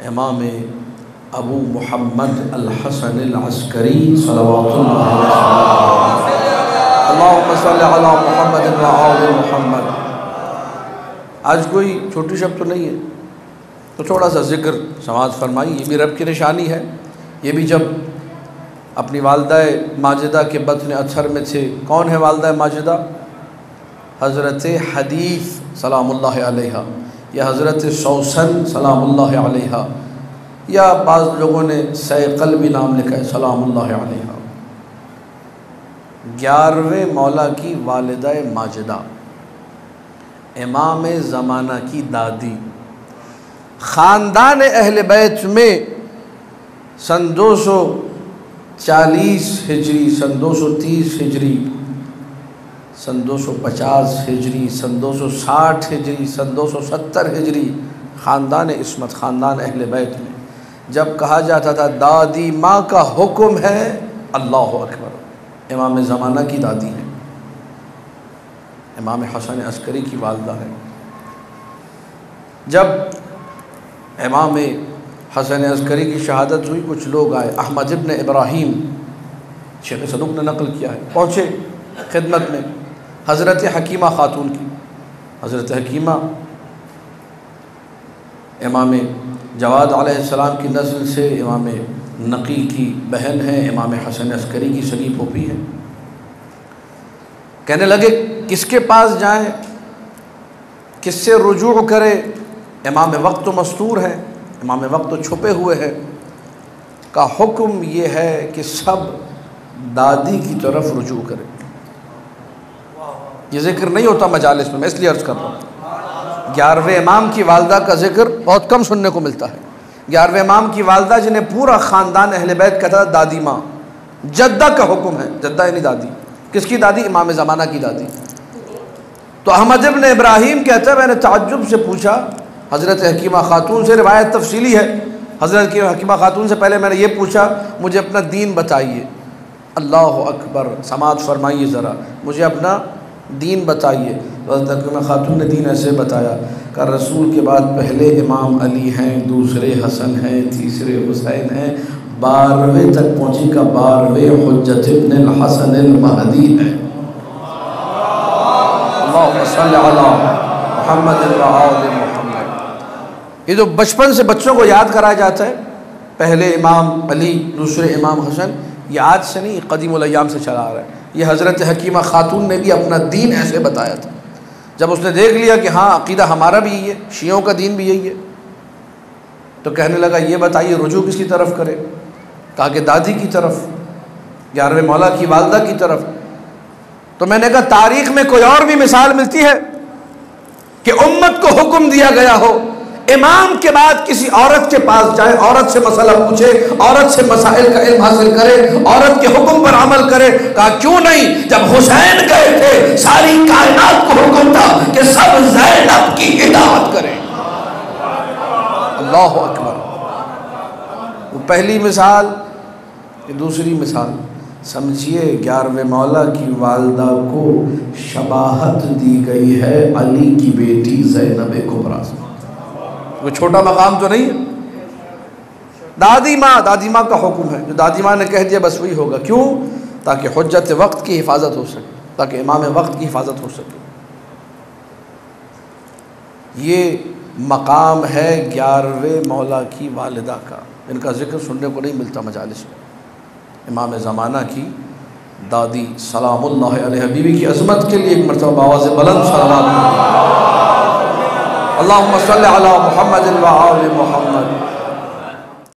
امام ابو محمد الحسن العسکری صلوات اللہ علیہ اللہم صلی علی محمد و آل محمد۔ آج کوئی چھوٹی شب تو نہیں ہے، تو تھوڑا سا ذکر سماعت فرمائی، یہ بھی رب کی نشانی ہے۔ یہ بھی جب اپنی والدہ ماجدہ کے بطن اطہر میں تھے، کون ہے والدہ ماجدہ؟ حضرت حدیث سلام اللہ علیہ، یا حضرت سوسن سلام اللہ علیہ، یا بعض لوگوں نے سیقل بھی نام لکھا ہے سلام اللہ علیہ۔ 11ویں مولا کی والدہ ماجدہ، امام زمانہ کی دادی، خاندان اہل بیت میں سن 240 ہجری، سن 230 ہجری، سن 250 ہجری، سن 260 ہجری، سن 270 ہجری، خاندان عصمت، خاندان اہل بیت میں جب کہا جاتا تھا دادی ماں کا حکم ہے، اللہ اکبر، امام زمانہ کی دادی ہے، امام حسن عسکری کی والدہ ہے۔ جب امام حسن عسکری کی شہادت ہوئی، کچھ لوگ آئے، احمد ابن ابراہیم، شیخ صدوق نے نقل کیا ہے، پہنچے خدمت میں حضرت حکیمہ خاتون کی۔ حضرت حکیمہ امام جواد علیہ السلام کی نسل سے امام نقی کی بہن ہے، امام حسن عسکری کی سگی پھوپھی ہے۔ کہنے لگے کس کے پاس جائیں، کس سے رجوع کرے؟ امام وقت تو مستور ہے، امام وقت تو چھپے ہوئے ہیں۔ کا حکم یہ ہے کہ سب دادی کی طرف رجوع کرے۔ یہ ذکر نہیں ہوتا مجالس میں، اس لیے عرض کر رہا ہوں۔ 11ویں امام کی والدہ کا ذکر بہت کم سننے کو ملتا ہے۔ 11ویں امام کی والدہ جنہیں پورا خاندان اہل بیت کہتا ہے دادی ماں، جدہ کا حکم ہے، جدہ یعنی دادی۔ کس کی دادی؟ امام زمانہ کی دادی۔ تو احمد ابن ابراہیم کہتا ہے میں نے تعجب سے پوچھا حضرت حکیمہ خاتون سے، روایت تفصیلی ہے، حضرت حکیمہ خاتون سے پہلے میں نے یہ پوچھا مجھے اپنا دین بتائیے۔ اللہ اکبر، سماعت فرمائیے ذرا، مجھے اپنا دین بتائیے۔ حضرت حکیمہ خاتون نے دین ایسے بتایا کہ رسول کے بعد پہلے امام علی ہیں، دوسرے حسن ہیں، تیسرے حسین ہیں، 12ویں تک پہنچی کا 12ویں حجت ابن الحسن المہدی ہے۔ اللہم صلی علی محمد و آل محمد۔ یہ جو بچپن سے بچوں کو یاد کرایا جاتا ہے، پہلے امام علی، دوسرے امام حسن، یہ آج سے نہیں، قدیم الایام سے چلا آ رہا ہے۔ یہ حضرت حکیمہ خاتون نے بھی اپنا دین ایسے بتایا تھا۔ جب اس نے دیکھ لیا کہ ہاں عقیدہ ہمارا بھی یہی ہے، شیعوں کا دین بھی یہی ہے، تو کہنے لگا یہ بتائیے رجوع کس کی طرف کرے؟ کہا کہ دادی کی طرف، 11ویں مولا کی والدہ کی طرف۔ تو میں نے کہا تاریخ میں کوئی اور بھی مثال ملتی ہے کہ امت کو حکم دیا گیا ہو امام کے بعد کسی عورت کے پاس جائے، عورت سے مسئلہ پوچھے، عورت سے مسائل کا علم حاصل کرے، عورت کے حکم پر عمل کرے؟ کہا کیوں نہیں، جب حسین گئے تھے ساری کائنات کو حکم تھا کہ سب زینب کی اطاعت کریں۔ اللہ اکبر۔ وہ پہلی مثال، یہ دوسری مثال سمجھیے 11ویں مولا کی والدہ کو شباہت دی گئی ہے علی کی بیٹی زینب کبریٰ سے۔ کوئی چھوٹا مقام تو نہیں ہے۔ دادی ماں کا حکم ہے، جو دادی ماں نے کہہ دیا بس وہی ہوگا۔ کیوں؟ تاکہ حجت وقت کی حفاظت ہو سکے، تاکہ امام وقت کی حفاظت ہو سکے۔ یہ مقام ہے 11ویں مولا کی والدہ کا، ان کا ذکر سننے کو نہیں ملتا مجالس میں۔ امام زمانہ کی دادی سلام اللہ علیہ، بیوی کی عظمت کے لیے ایک مرتبہ آواز بلند صلوات۔ اللہم صلی علی محمد و آل محمد۔